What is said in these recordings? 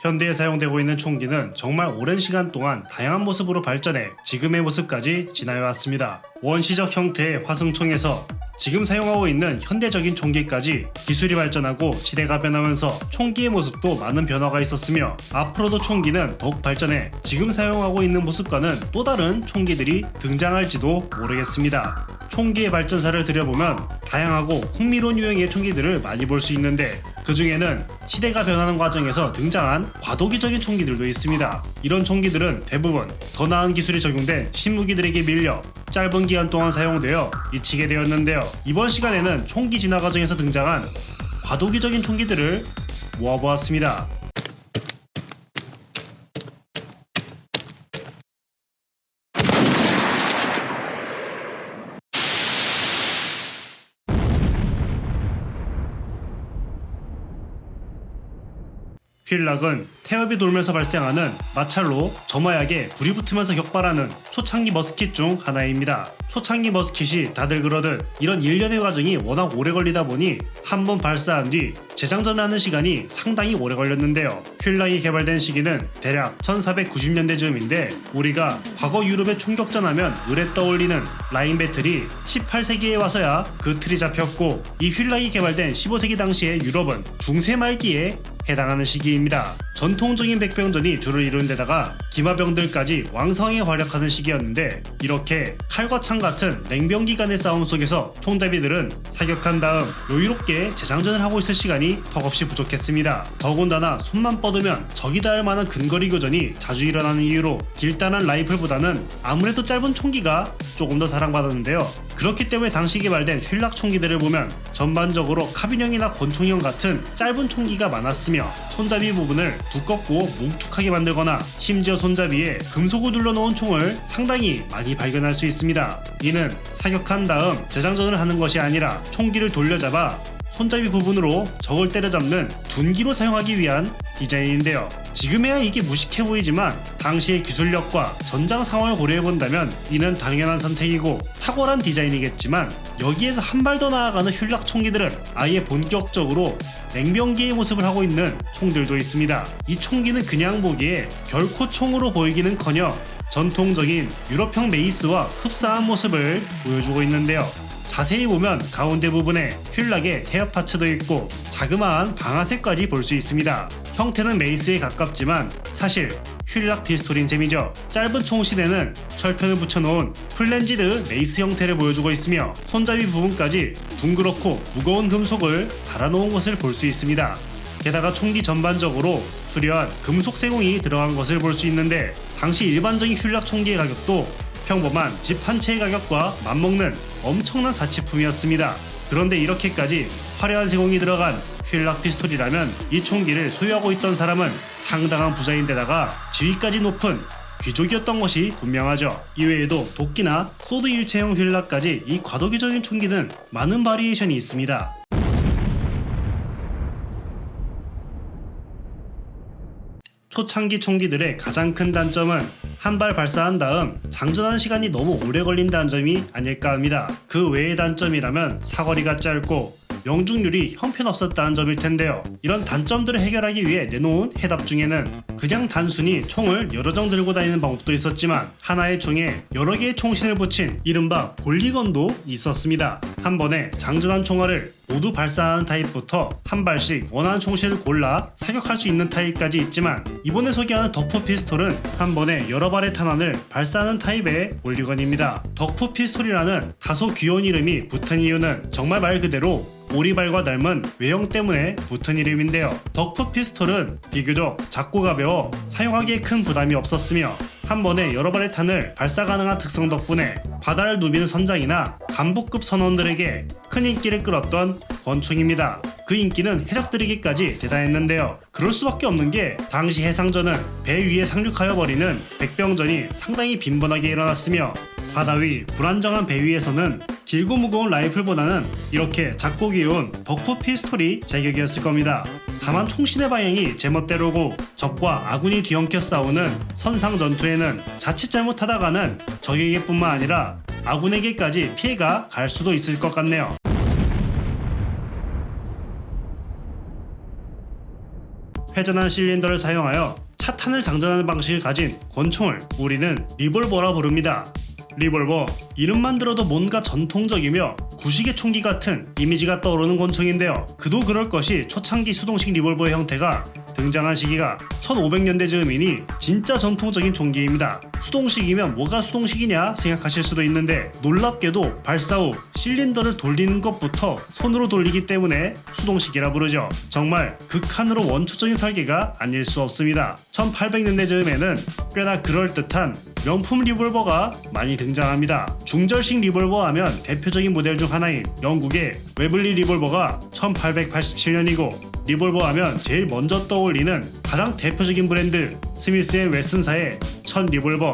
현대에 사용되고 있는 총기는 정말 오랜 시간 동안 다양한 모습으로 발전해 지금의 모습까지 진화해왔습니다. 원시적 형태의 화승총에서 지금 사용하고 있는 현대적인 총기까지 기술이 발전하고 시대가 변하면서 총기의 모습도 많은 변화가 있었으며 앞으로도 총기는 더욱 발전해 지금 사용하고 있는 모습과는 또 다른 총기들이 등장할지도 모르겠습니다. 총기의 발전사를 들여보면 다양하고 흥미로운 유형의 총기들을 많이 볼 수 있는데 그 중에는 시대가 변하는 과정에서 등장한 과도기적인 총기들도 있습니다. 이런 총기들은 대부분 더 나은 기술이 적용된 신무기들에게 밀려 짧은 기간 동안 사용되어 잊히게 되었는데요. 이번 시간에는 총기 진화 과정에서 등장한 과도기적인 총기들을 모아보았습니다. 휠락은 태엽이 돌면서 발생하는 마찰로 점화약에 불이 붙으면서 격발하는 초창기 머스킷 중 하나입니다. 초창기 머스킷이 다들 그러듯 이런 일련의 과정이 워낙 오래 걸리다 보니 한번 발사한 뒤 재장전을 하는 시간이 상당히 오래 걸렸는데요. 휠락이 개발된 시기는 대략 1490년대 즈음인데 우리가 과거 유럽에 총격전하면 을에 떠올리는 라인 배틀이 18세기에 와서야 그 틀이 잡혔고 이 휠락이 개발된 15세기 당시의 유럽은 중세 말기에 해당하는 시기입니다. 전통적인 백병전이 주를 이루는 데다가 기마병들까지 왕성하게 활약하는 시기였는데 이렇게 칼과 창 같은 냉병기 간의 싸움 속에서 총잡이들은 사격한 다음 여유롭게 재장전을 하고 있을 시간이 턱없이 부족했습니다. 더군다나 손만 뻗으면 적이 닿을 만한 근거리 교전이 자주 일어나는 이유로 길단한 라이플보다는 아무래도 짧은 총기가 조금 더 사랑받았는데요. 그렇기 때문에 당시 개발된 휠락 총기들을 보면 전반적으로 카빈형이나 권총형 같은 짧은 총기가 많았으며 손잡이 부분을 두껍고 뭉툭하게 만들거나 심지어 손잡이에 금속을 둘러놓은 총을 상당히 많이 발견할 수 있습니다. 이는 사격한 다음 재장전을 하는 것이 아니라 총기를 돌려잡아 손잡이 부분으로 적을 때려잡는 둔기로 사용하기 위한 디자인인데요. 지금에야 이게 무식해 보이지만 당시의 기술력과 전장 상황을 고려해본다면 이는 당연한 선택이고 탁월한 디자인이겠지만 여기에서 한 발 더 나아가는 휠락 총기들은 아예 본격적으로 냉병기의 모습을 하고 있는 총들도 있습니다. 이 총기는 그냥 보기에 결코 총으로 보이기는커녕 전통적인 유럽형 베이스와 흡사한 모습을 보여주고 있는데요. 자세히 보면 가운데 부분에 휠락의 태엽 파츠도 있고 자그마한 방아쇠까지 볼 수 있습니다. 형태는 메이스에 가깝지만 사실 휠락 피스톨인 셈이죠. 짧은 총 시대는 철편을 붙여놓은 플랜지드 메이스 형태를 보여주고 있으며 손잡이 부분까지 둥그렇고 무거운 금속을 달아놓은 것을 볼 수 있습니다. 게다가 총기 전반적으로 수려한 금속 세공이 들어간 것을 볼 수 있는데 당시 일반적인 휠락 총기의 가격도 평범한 집 한 채의 가격과 맞먹는 엄청난 사치품이었습니다. 그런데 이렇게까지 화려한 세공이 들어간 휠락 피스톨이라면 이 총기를 소유하고 있던 사람은 상당한 부자인데다가 지위까지 높은 귀족이었던 것이 분명하죠. 이외에도 도끼나 소드 일체형 휠락까지 이 과도기적인 총기는 많은 바리에이션이 있습니다. 초창기 총기들의 가장 큰 단점은 한 발 발사한 다음 장전하는 시간이 너무 오래 걸린다는 점이 아닐까 합니다. 그 외의 단점이라면 사거리가 짧고 명중률이 형편없었다는 점일 텐데요. 이런 단점들을 해결하기 위해 내놓은 해답 중에는 그냥 단순히 총을 여러 정 들고 다니는 방법도 있었지만 하나의 총에 여러 개의 총신을 붙인 이른바 볼리건도 있었습니다. 한 번에 장전한 총알을 모두 발사하는 타입부터 한 발씩 원하는 총신을 골라 사격할 수 있는 타입까지 있지만 이번에 소개하는 덕프 피스톨은 한 번에 여러 발의 탄환을 발사하는 타입의 볼리건입니다. 덕프 피스톨이라는 다소 귀여운 이름이 붙은 이유는 정말 말 그대로 오리발과 닮은 외형 때문에 붙은 이름인데요. 덕프 피스톨은 비교적 작고 가벼워 사용하기에 큰 부담이 없었으며 한 번에 여러 발의 탄을 발사 가능한 특성 덕분에 바다를 누비는 선장이나 간부급 선원들에게 큰 인기를 끌었던 권총입니다. 그 인기는 해적들에게까지 대단했는데요. 그럴 수밖에 없는 게 당시 해상전은 배 위에 상륙하여 버리는 백병전이 상당히 빈번하게 일어났으며 바다 위 불안정한 배 위에서는 길고 무거운 라이플보다는 이렇게 작고 귀여운 덕프 피스톨이 제격이었을 겁니다. 다만 총신의 방향이 제멋대로고 적과 아군이 뒤엉켜 싸우는 선상 전투에는 자칫 잘못하다가는 적에게뿐만 아니라 아군에게까지 피해가 갈 수도 있을 것 같네요. 회전한 실린더를 사용하여 차탄을 장전하는 방식을 가진 권총을 우리는 리볼버라 부릅니다. 리볼버, 이름만 들어도 뭔가 전통적이며 구식의 총기 같은 이미지가 떠오르는 권총인데요. 그도 그럴 것이 초창기 수동식 리볼버의 형태가 등장한 시기가 1500년대 즈음이니 진짜 전통적인 총기입니다. 수동식이면 뭐가 수동식이냐 생각하실 수도 있는데 놀랍게도 발사 후 실린더를 돌리는 것부터 손으로 돌리기 때문에 수동식이라 부르죠. 정말 극한으로 원초적인 설계가 아닐 수 없습니다. 1800년대 즈음에는 꽤나 그럴듯한 명품 리볼버가 많이 등장합니다. 중절식 리볼버 하면 대표적인 모델 중 하나인 영국의 웨블리 리볼버가 1887년이고 리볼버 하면 제일 먼저 떠올리는 가장 대표적인 브랜드 스미스 앤 웨슨사의 첫 리볼버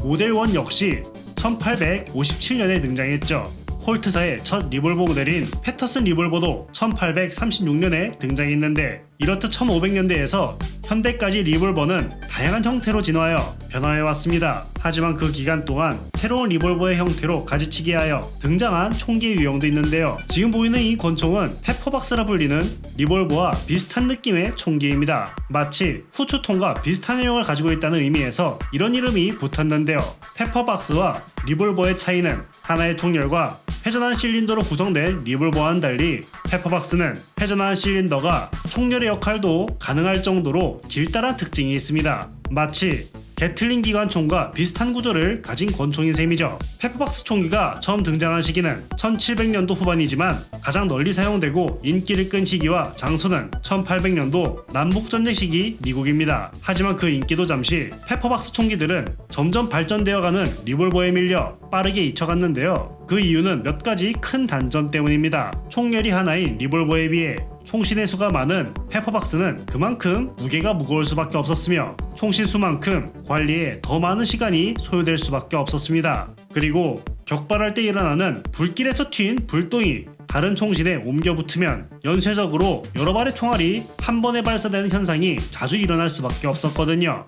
모델 1 역시 1857년에 등장했죠. 콜트사의 첫 리볼버 모델인 패터슨 리볼버도 1836년에 등장했는데 이렇듯 1500년대에서 현대까지 리볼버는 다양한 형태로 진화하여 변화해왔습니다. 하지만 그 기간 동안 새로운 리볼버의 형태로 가지치기하여 등장한 총기의 유형도 있는데요. 지금 보이는 이 권총은 페퍼박스라 불리는 리볼버와 비슷한 느낌의 총기입니다. 마치 후추통과 비슷한 유형을 가지고 있다는 의미에서 이런 이름이 붙었는데요. 페퍼박스와 리볼버의 차이는 하나의 총열과 회전한 실린더로 구성된 리볼버와는 달리 페퍼박스는 회전한 실린더가 총열의 역할도 가능할 정도로 길다란 특징이 있습니다. 마치 게틀링 기관총과 비슷한 구조를 가진 권총인 셈이죠. 페퍼박스 총기가 처음 등장한 시기는 1700년도 후반이지만 가장 널리 사용되고 인기를 끈 시기와 장소는 1800년도 남북전쟁 시기 미국입니다. 하지만 그 인기도 잠시 페퍼박스 총기들은 점점 발전되어가는 리볼버에 밀려 빠르게 잊혀갔는데요. 그 이유는 몇 가지 큰 단점 때문입니다. 총열이 하나인 리볼버에 비해 총신의 수가 많은 페퍼박스는 그만큼 무게가 무거울 수밖에 없었으며 총신 수만큼 관리에 더 많은 시간이 소요될 수밖에 없었습니다. 그리고 격발할 때 일어나는 불길에서 튄 불똥이 다른 총신에 옮겨 붙으면 연쇄적으로 여러 발의 총알이 한 번에 발사되는 현상이 자주 일어날 수밖에 없었거든요.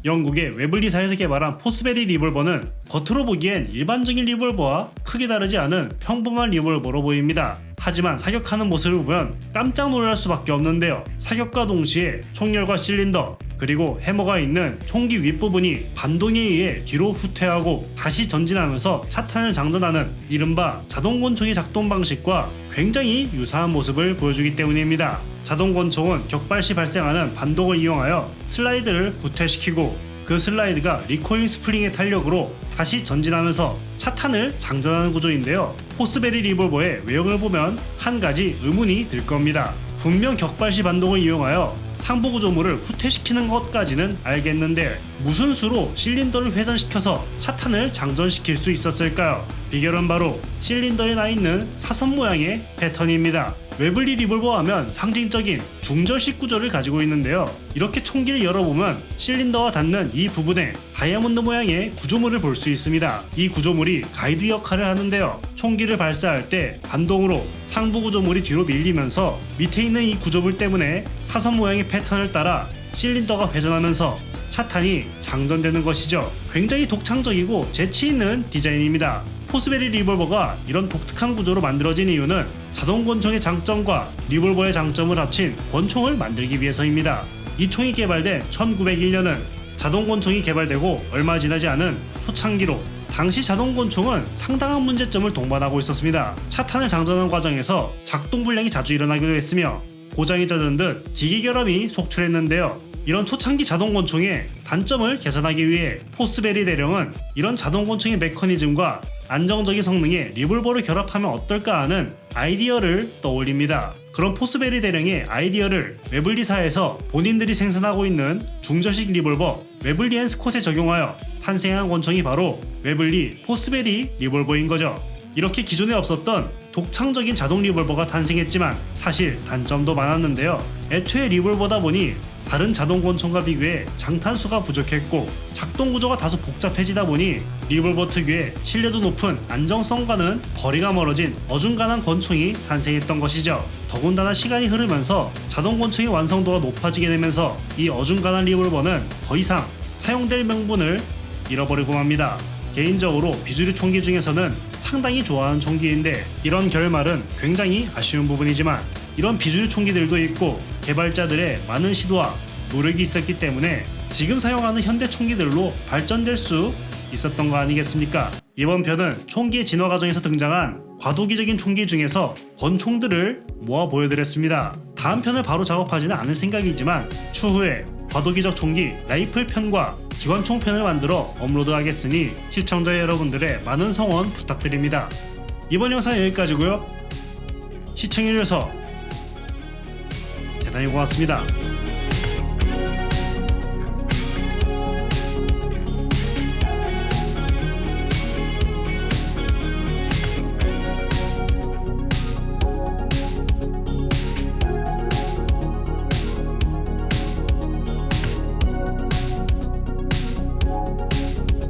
영국의 웨블리사에서 개발한 포스베리 리볼버는 겉으로 보기엔 일반적인 리볼버와 크게 다르지 않은 평범한 리볼버로 보입니다. 하지만 사격하는 모습을 보면 깜짝 놀랄 수밖에 없는데요. 사격과 동시에 총열과 실린더 그리고 해머가 있는 총기 윗부분이 반동에 의해 뒤로 후퇴하고 다시 전진하면서 차탄을 장전하는 이른바 자동권총의 작동 방식과 굉장히 유사한 모습을 보여주기 때문입니다. 자동권총은 격발 시 발생하는 반동을 이용하여 슬라이드를 후퇴시키고 그 슬라이드가 리코일 스프링의 탄력으로 다시 전진하면서 차탄을 장전하는 구조인데요. 포스베리 리볼버의 외형을 보면 한 가지 의문이 들 겁니다. 분명 격발 시 반동을 이용하여 상부 구조물을 후퇴시키는 것까지는 알겠는데 무슨 수로 실린더를 회전시켜서 차탄을 장전시킬 수 있었을까요? 비결은 바로 실린더에 나있는 사선 모양의 패턴입니다. 웨블리 리볼버 하면 상징적인 중절식 구조를 가지고 있는데요. 이렇게 총기를 열어보면 실린더와 닿는 이 부분에 다이아몬드 모양의 구조물을 볼 수 있습니다. 이 구조물이 가이드 역할을 하는데요. 총기를 발사할 때 반동으로 상부 구조물이 뒤로 밀리면서 밑에 있는 이 구조물 때문에 사선 모양의 패턴을 따라 실린더가 회전하면서 차탄이 장전되는 것이죠. 굉장히 독창적이고 재치있는 디자인입니다. 포스베리 리볼버가 이런 독특한 구조로 만들어진 이유는 자동권총의 장점과 리볼버의 장점을 합친 권총을 만들기 위해서입니다. 이 총이 개발된 1901년은 자동권총이 개발되고 얼마 지나지 않은 초창기로 당시 자동권총은 상당한 문제점을 동반하고 있었습니다. 차탄을 장전하는 과정에서 작동 불량이 자주 일어나기도 했으며 고장이 잦은 듯 기계 결함이 속출했는데요. 이런 초창기 자동권총의 단점을 개선하기 위해 포스베리 대령은 이런 자동권총의 메커니즘과 안정적인 성능의 리볼버를 결합하면 어떨까 하는 아이디어를 떠올립니다. 그런 포스베리 대령의 아이디어를 웨블리사에서 본인들이 생산하고 있는 중저식 리볼버 웨블리 앤 스콧에 적용하여 탄생한 권총이 바로 웨블리 포스베리 리볼버인 거죠. 이렇게 기존에 없었던 독창적인 자동 리볼버가 탄생했지만 사실 단점도 많았는데요. 애초에 리볼버다 보니 다른 자동 권총과 비교해 장탄수가 부족했고 작동 구조가 다소 복잡해지다 보니 리볼버 특유의 신뢰도 높은 안정성과는 거리가 멀어진 어중간한 권총이 탄생했던 것이죠. 더군다나 시간이 흐르면서 자동 권총의 완성도가 높아지게 되면서 이 어중간한 리볼버는 더 이상 사용될 명분을 잃어버리고 맙니다. 개인적으로 비주류 총기 중에서는 상당히 좋아하는 총기인데 이런 결말은 굉장히 아쉬운 부분이지만 이런 비주류 총기들도 있고 개발자들의 많은 시도와 노력이 있었기 때문에 지금 사용하는 현대 총기들로 발전될 수 있었던 거 아니겠습니까? 이번 편은 총기의 진화 과정에서 등장한 과도기적인 총기 중에서 권총들을 모아 보여드렸습니다. 다음 편을 바로 작업하지는 않을 생각이지만 추후에 과도기적 총기 라이플 편과 기관총 편을 만들어 업로드하겠으니 시청자 여러분들의 많은 성원 부탁드립니다. 이번 영상은 여기까지고요. 시청해주셔서 대단히 고맙습니다.